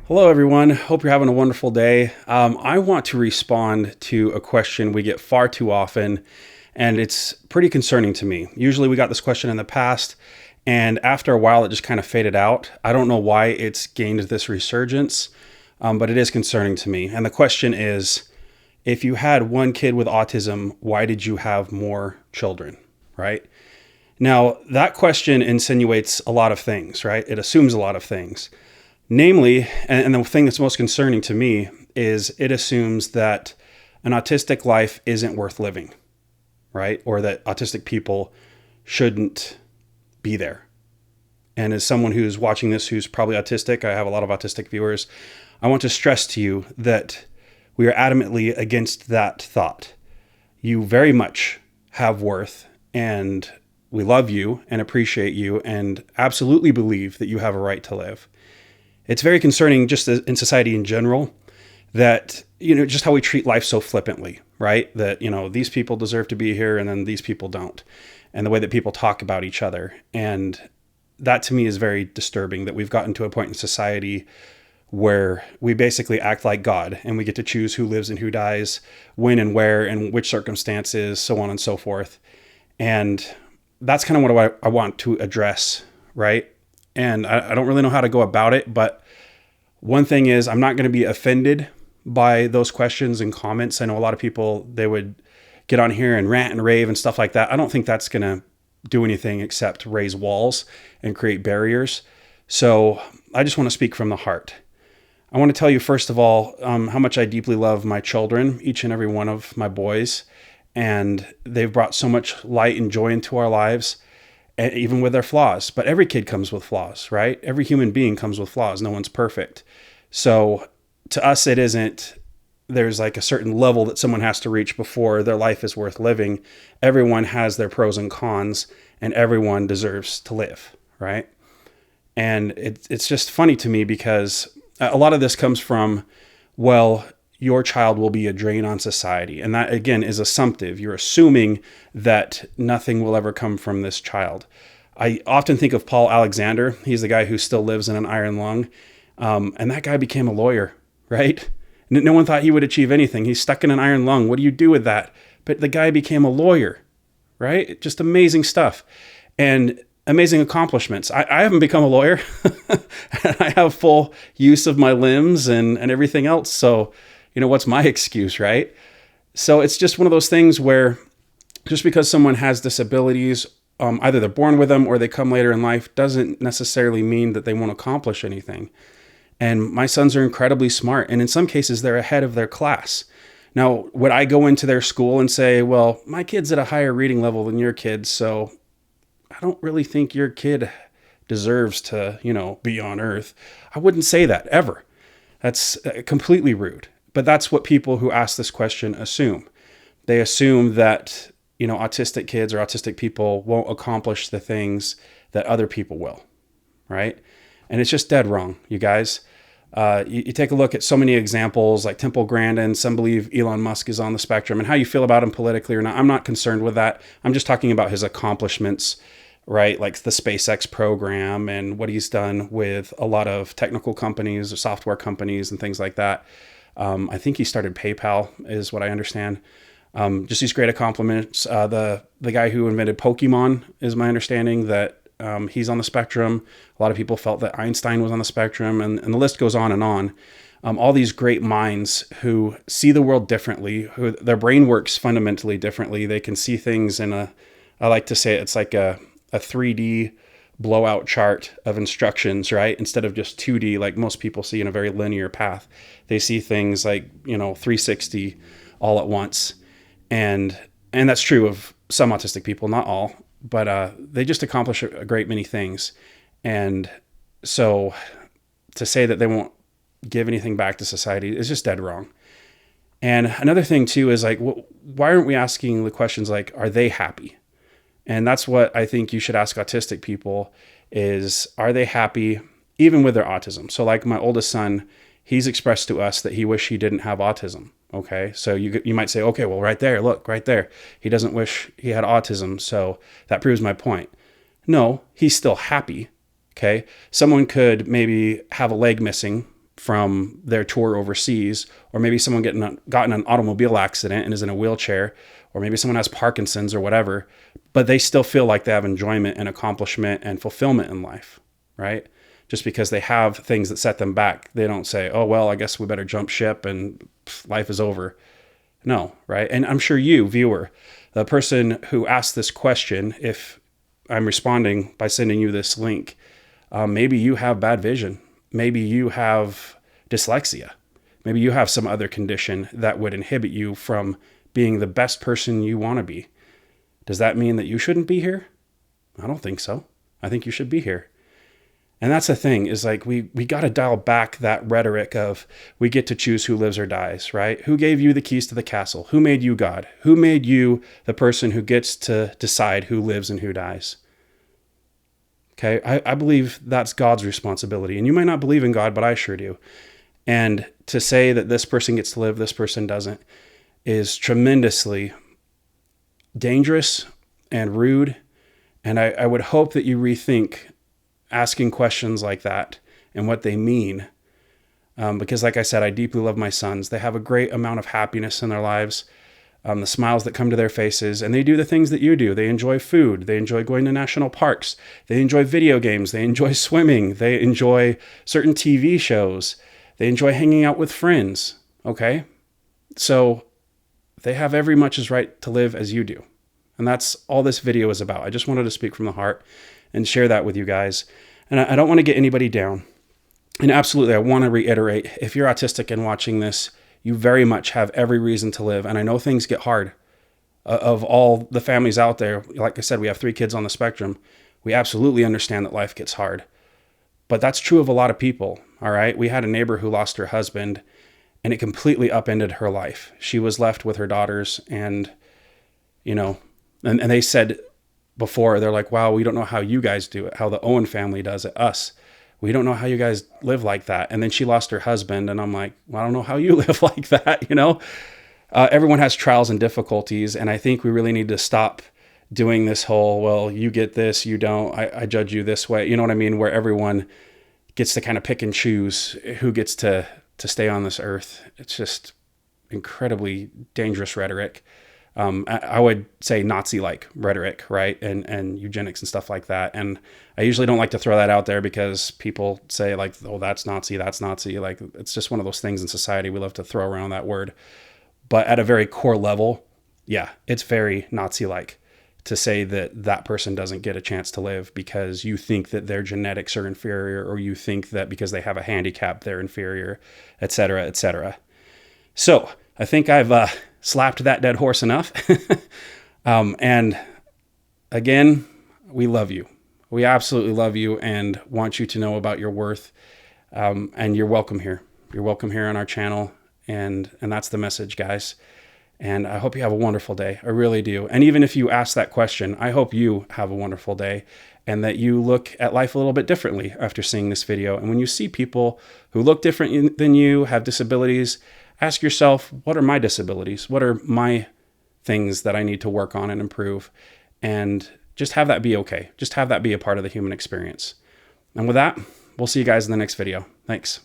Hello, everyone. Hope you're having a wonderful day. I want to respond to a question we get far too often, and it's pretty concerning to me. Usually we got this question in the past, and after a while it just kind of faded out. I don't know why it's gained this resurgence, but it is concerning to me. And the question is, if you had one kid with autism, why did you have more children, right? Now, that question insinuates a lot of things, right? It assumes a lot of things. Namely, and the thing that's most concerning to me is it assumes that an autistic life isn't worth living, right? Or that autistic people shouldn't be there. And as someone who's watching this, who's probably autistic, I have a lot of autistic viewers, I want to stress to you that we are adamantly against that thought. You very much have worth, and we love you and appreciate you and absolutely believe that you have a right to live. It's very concerning just in society in general that, just how we treat life so flippantly, right? That, these people deserve to be here and then these people don't. And the way that people talk about each other. And that to me is very disturbing, that we've gotten to a point in society where we basically act like God and we get to choose who lives and who dies, when and where, and which circumstances, so on and so forth. And that's kind of what I want to address, right? And I don't really know how to go about it, but one thing is I'm not going to be offended by those questions and comments. I know a lot of people, they would get on here and rant and rave and stuff like that. I don't think that's going to do anything except raise walls and create barriers. So I just want to speak from the heart. I want to tell you, first of all, how much I deeply love my children, each and every one of my boys. And they've brought so much light and joy into our lives, even with their flaws. But every kid comes with flaws, right? Every human being comes with flaws. No one's perfect. So to us, it isn't, there's like a certain level that someone has to reach before their life is worth living. Everyone has their pros and cons, and everyone deserves to live, right? And it's just funny to me because a lot of this comes from, well, your child will be a drain on society. And that, again, is assumptive. You're assuming that nothing will ever come from this child. I often think of Paul Alexander. He's the guy who still lives in an iron lung. And that guy became a lawyer, right? No one thought he would achieve anything. He's stuck in an iron lung. What do you do with that? But the guy became a lawyer, right? Just amazing stuff and amazing accomplishments. I haven't become a lawyer. I have full use of my limbs and everything else. So, what's my excuse, right? So it's just one of those things where just because someone has disabilities, either they're born with them or they come later in life, doesn't necessarily mean that they won't accomplish anything. And my sons are incredibly smart. And in some cases, they're ahead of their class. Now, would I go into their school and say, well, my kid's at a higher reading level than your kid, so I don't really think your kid deserves to, be on earth. I wouldn't say that ever. That's completely rude. But that's what people who ask this question assume. They assume that, autistic kids or autistic people won't accomplish the things that other people will, right? And it's just dead wrong, you guys. You take a look at so many examples like Temple Grandin. Some believe Elon Musk is on the spectrum, and how you feel about him politically or not, I'm not concerned with that. I'm just talking about his accomplishments, right? Like the SpaceX program and what he's done with a lot of technical companies or software companies and things like that. I think he started PayPal is what I understand. Just these great accomplishments. The guy who invented Pokemon is my understanding that he's on the spectrum. A lot of people felt that Einstein was on the spectrum, and the list goes on and on. All these great minds who see the world differently, who their brain works fundamentally differently. They can see things I like to say it's like a 3D blowout chart of instructions, right? Instead of just 2D, like most people see in a very linear path. They see things like, 360 all at once. And that's true of some autistic people, not all, but they just accomplish a great many things. And so to say that they won't give anything back to society is just dead wrong. And another thing too is like, why aren't we asking the questions like, are they happy? And that's what I think you should ask autistic people is, are they happy even with their autism? So like my oldest son, he's expressed to us that he wished he didn't have autism. Okay. So you might say, okay, well, right there, look, right there. He doesn't wish he had autism. So that proves my point. No, he's still happy Okay. Someone could maybe have a leg missing from their tour overseas, or maybe someone gotten an automobile accident and is in a wheelchair, or maybe someone has Parkinson's or whatever, but they still feel like they have enjoyment and accomplishment and fulfillment in life, right? Just because they have things that set them back, they don't say, oh, well, I guess we better jump ship and life is over. No, right? And I'm sure you, viewer, the person who asked this question, if I'm responding by sending you this link, maybe you have bad vision. Maybe you have dyslexia. Maybe you have some other condition that would inhibit you from being the best person you want to be. Does that mean that you shouldn't be here? I don't think so. I think you should be here. And that's the thing, is like we got to dial back that rhetoric of we get to choose who lives or dies, right? Who gave you the keys to the castle? Who made you God? Who made you the person who gets to decide who lives and who dies? Okay, I believe that's God's responsibility. And you might not believe in God, but I sure do. And to say that this person gets to live, this person doesn't, is tremendously dangerous and rude. And I would hope that you rethink asking questions like that and what they mean. Because like I said, I deeply love my sons. They have a great amount of happiness in their lives, the smiles that come to their faces, and they do the things that you do. They enjoy food. They enjoy going to national parks. They enjoy video games. They enjoy swimming. They enjoy certain TV shows. They enjoy hanging out with friends. Okay? So they have every much as right to live as you do. And that's all this video is about. I just wanted to speak from the heart and share that with you guys. And I don't want to get anybody down. And absolutely, I want to reiterate, if you're autistic and watching this, you very much have every reason to live. And I know things get hard. Of all the families out there, like I said, we have 3 kids on the spectrum. We absolutely understand that life gets hard. But that's true of a lot of people, all right? We had a neighbor who lost her husband, and it completely upended her life. She was left with her daughters, and, you know, and they said before, they're like, wow, we don't know how you guys do it, how the Owen family does it, us. We don't know how you guys live like that. And then she lost her husband, and I'm like, well, I don't know how you live like that, you know? Everyone has trials and difficulties, and I think we really need to stop doing this whole, well, you get this, you don't, I judge you this way, you know what I mean? Where everyone gets to kind of pick and choose who gets to stay on this earth. It's just incredibly dangerous rhetoric. I would say Nazi-like rhetoric, right? And eugenics and stuff like that. And I usually don't like to throw that out there because people say like, oh, that's Nazi, that's Nazi. Like, it's just one of those things in society. We love to throw around that word. But at a very core level, yeah, it's very Nazi-like to say that that person doesn't get a chance to live because you think that their genetics are inferior, or you think that because they have a handicap, they're inferior, et cetera, et cetera. So I think I've slapped that dead horse enough. And again, we love you. We absolutely love you and want you to know about your worth. And you're welcome here. You're welcome here on our channel. And that's the message, guys. And I hope you have a wonderful day. I really do. And even if you ask that question, I hope you have a wonderful day and that you look at life a little bit differently after seeing this video. And when you see people who look different than you, have disabilities, ask yourself, what are my disabilities? What are my things that I need to work on and improve? And just have that be okay. Just have that be a part of the human experience. And with that, we'll see you guys in the next video. Thanks.